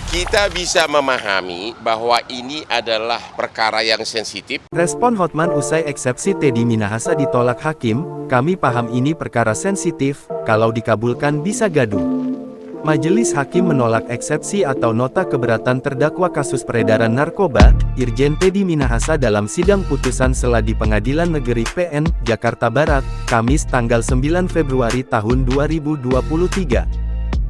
Kita bisa memahami bahwa ini adalah perkara yang sensitif. Respon Hotman usai eksepsi Teddy Minahasa ditolak hakim, kami paham ini perkara sensitif, kalau dikabulkan bisa gaduh. Majelis Hakim menolak eksepsi atau nota keberatan terdakwa kasus peredaran narkoba, Irjen Teddy Minahasa dalam sidang putusan sela di Pengadilan Negeri PN, Jakarta Barat, Kamis tanggal 9 Februari tahun 2023.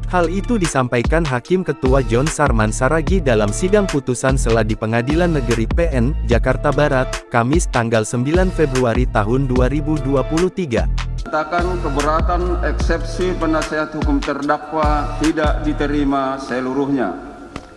Hal itu disampaikan Hakim Ketua John Sarman Saragi dalam sidang putusan sela di Pengadilan Negeri PN, Jakarta Barat, Kamis tanggal 9 Februari tahun 2023. Menyatakan keberatan eksepsi penasihat hukum terdakwa tidak diterima seluruhnya.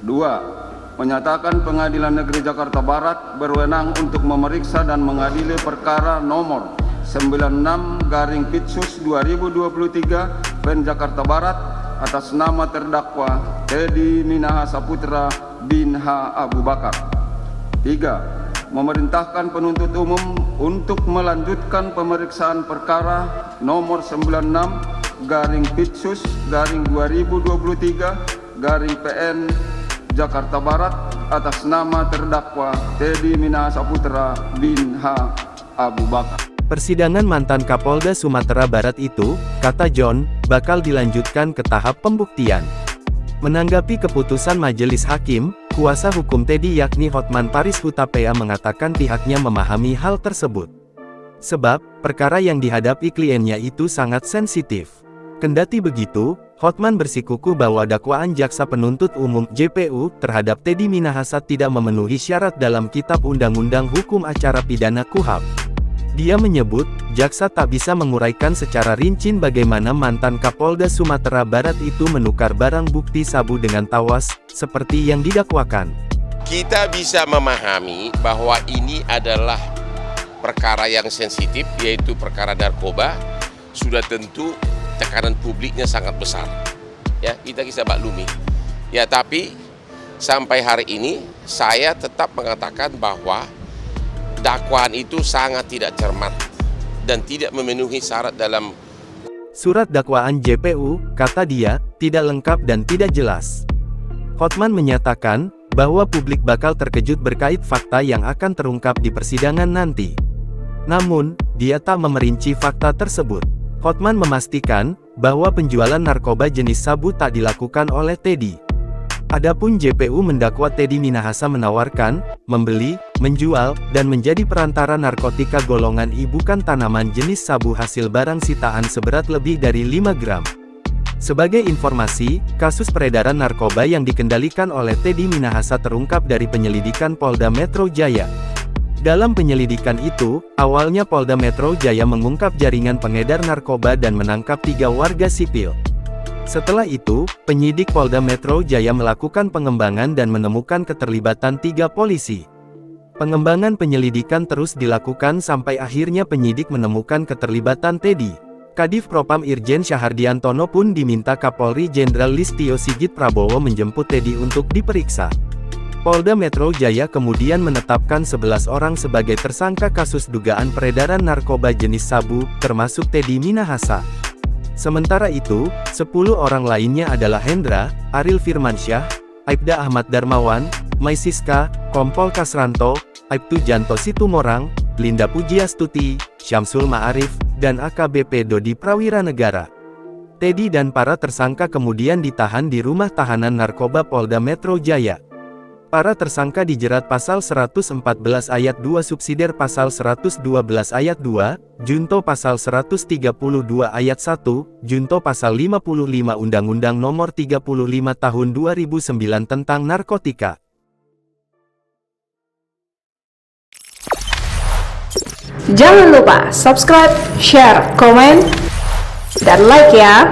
2. Menyatakan Pengadilan Negeri Jakarta Barat berwenang untuk memeriksa dan mengadili perkara nomor 96/Pitsus 2023 PN Jakarta Barat atas nama terdakwa Teddy Minahasa Putra bin H. Abu Bakar. 3. Memerintahkan penuntut umum untuk melanjutkan pemeriksaan perkara nomor 96/Pitsus 2023 PN Jakarta Barat atas nama terdakwa Teddy Minahasa Putra bin H. Abu Bakar. Persidangan mantan Kapolda Sumatera Barat itu, kata John, bakal dilanjutkan ke tahap pembuktian. Menanggapi keputusan Majelis Hakim, kuasa hukum Teddy yakni Hotman Paris Hutapea mengatakan pihaknya memahami hal tersebut. Sebab, perkara yang dihadapi kliennya itu sangat sensitif. Kendati begitu, Hotman bersikukuh bahwa dakwaan Jaksa Penuntut Umum (JPU) terhadap Teddy Minahasa tidak memenuhi syarat dalam Kitab Undang-Undang Hukum Acara Pidana KUHP. Dia menyebut, jaksa tak bisa menguraikan secara rinci bagaimana mantan Kapolda Sumatera Barat itu menukar barang bukti sabu dengan tawas, seperti yang didakwakan. Kita bisa memahami bahwa ini adalah perkara yang sensitif, yaitu perkara narkoba. Sudah tentu tekanan publiknya sangat besar. Ya, kita bisa maklumi. Ya, tapi sampai hari ini saya tetap mengatakan bahwa dakwaan itu sangat tidak cermat dan tidak memenuhi syarat dalam surat dakwaan JPU, kata dia, tidak lengkap dan tidak jelas. Hotman menyatakan bahwa publik bakal terkejut berkait fakta yang akan terungkap di persidangan nanti. Namun, dia tak memerinci fakta tersebut. Hotman memastikan bahwa penjualan narkoba jenis sabu tak dilakukan oleh Teddy. Adapun JPU mendakwa Teddy Minahasa menawarkan, membeli, menjual, dan menjadi perantara narkotika golongan I bukan tanaman jenis sabu hasil barang sitaan seberat lebih dari 5 gram. Sebagai informasi, kasus peredaran narkoba yang dikendalikan oleh Teddy Minahasa terungkap dari penyelidikan Polda Metro Jaya. Dalam penyelidikan itu, awalnya Polda Metro Jaya mengungkap jaringan pengedar narkoba dan menangkap 3 warga sipil. Setelah itu, penyidik Polda Metro Jaya melakukan pengembangan dan menemukan keterlibatan 3 polisi. Pengembangan penyelidikan terus dilakukan sampai akhirnya penyidik menemukan keterlibatan Teddy. Kadif Propam Irjen Syahardiantono pun diminta Kapolri Jenderal Listio Sigit Prabowo menjemput Teddy untuk diperiksa. Polda Metro Jaya kemudian menetapkan 11 orang sebagai tersangka kasus dugaan peredaran narkoba jenis sabu, termasuk Teddy Minahasa. Sementara itu, 10 orang lainnya adalah Hendra, Aril Firmansyah, Aibda Ahmad Darmawan, Mai Siska, Kompol Kasranto, Aibtu Janto Situmorang, Linda Pujiastuti, Syamsul Ma'arif, dan AKBP Dodi Prawira Negara. Teddy dan para tersangka kemudian ditahan di rumah tahanan narkoba Polda Metro Jaya. Para tersangka dijerat pasal 114 ayat 2 subsidiar pasal 112 ayat 2, junto pasal 132 ayat 1, junto pasal 55 Undang-Undang Nomor 35 Tahun 2009 tentang narkotika. Jangan lupa subscribe, share, komen, dan like ya.